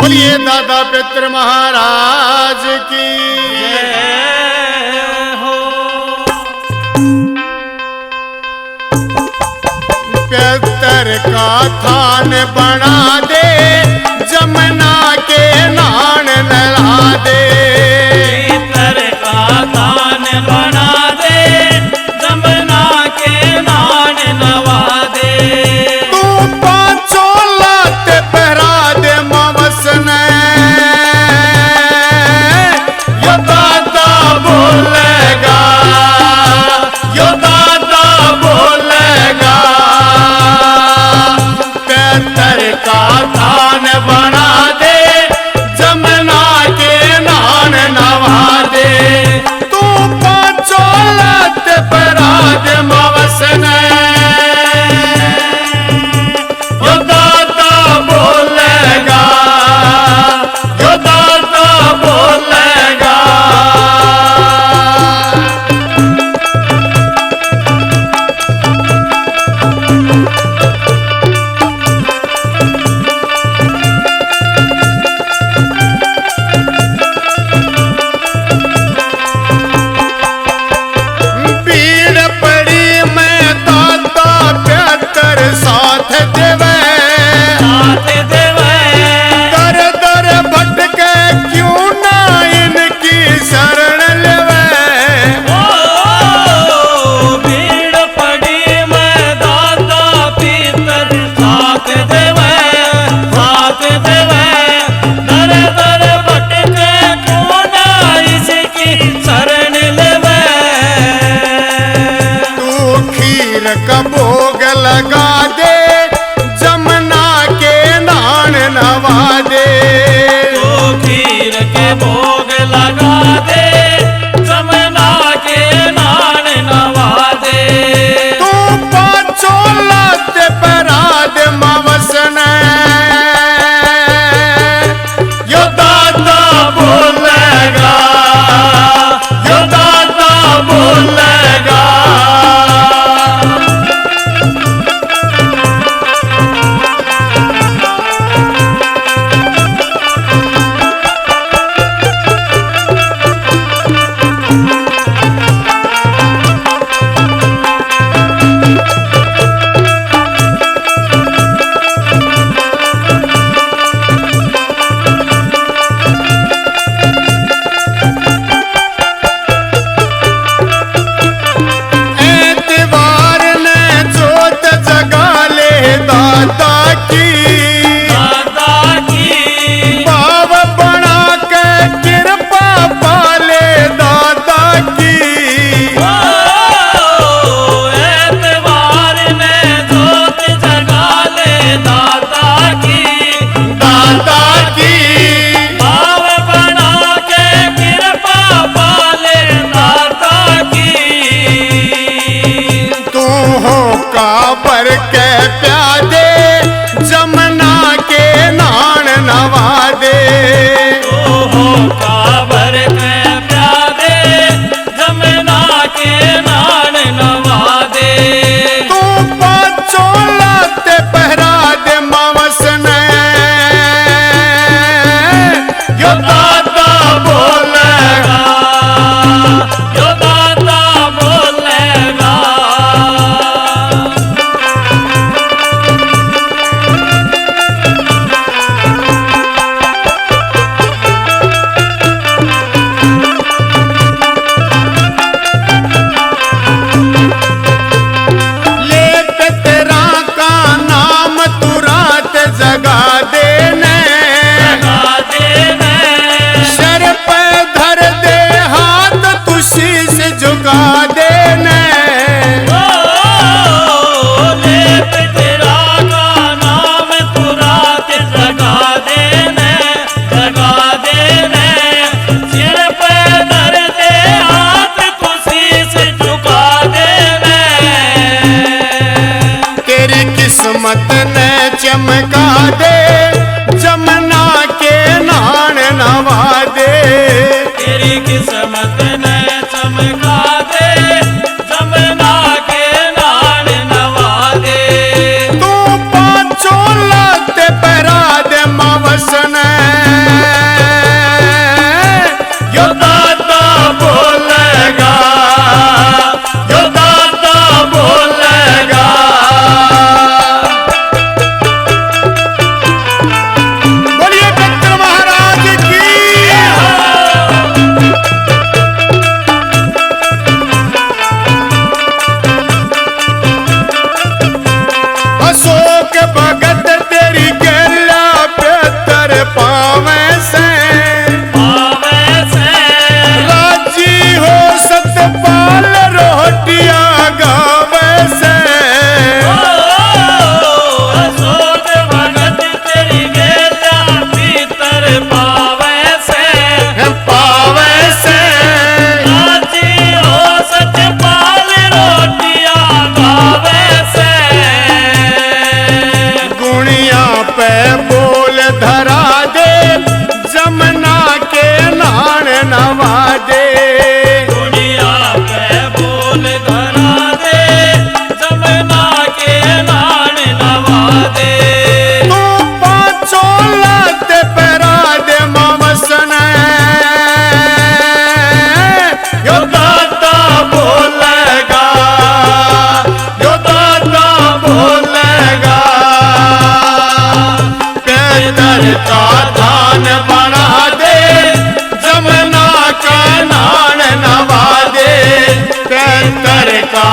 बोलिए दादा पित्र महाराज की जय हो। पितर का थान बना दे, जमुना के नान नला दे। पितर का थान बना दे, जमुना के नान नवा दे। तू पांचों लात पहरा दे मावस ने, यो दादा बोलेगा, यो दादा बोलेगा। पितर का थान बना दे, जमुना के नान नवा दे। तू पांचों लात पहरा दे मावस ने, यो दादा बोलेगा, यो दादा बोलेगा। भीड़ पड़ी मैं दादा पितर साथ देवे, साथ देवे। दर दर भटके क्यों ना इनकी शरण लेवे। ओ भीड़ पड़ी मैं दादा पितर साथ देवे, साथ देवे। दर दर भटके क्यों ना इसकी शरण लेवे। तू खीर का भोग लगा दे, जमुना के नान नवा दे। तो खीर के भोग लगा दे, जमुना के नान नवा दे। तू पांचों लात पहरा दे मावस ने, यो दादा बोलेगा, यो दादा बोलेगा। एतवार ने जोत जगा ले दादा की, दादा की। भाव बना के कृपा पाले दादा की। ओ एतवार में जोत जगा ले दादा की, दादा की भाव बना के कृपा पाले दादा की। तू हो काबर के प्यादे, जमुना के नान नवा दे। तो हो काबर के प्यादे, जमुना के नान नवा दे। तू पांचों लात पहरा दे मावस ने, यो दादा बोलेगा, यो दादा बोलेगा। ले पितरा का नाम तू रात जगा देने। लगा देने। सर पे धर दे हाथ, तू शीश झुका देने। ओ ले पितरा का नाम तू रात जगा देने, जगा देने। सिर पे धर दे हाथ, तू शीश झुका देने। तेरी किस्मत ने चमका दे, जमुना के नान नवा दे। तेरी किस्मत ने चमका दे, जमुना के नान नवा दे। तू पांचों लात पहरा दे मावस ने, पैंतर का धान बना दे, जमुना का नान नवा दे, पैंतर का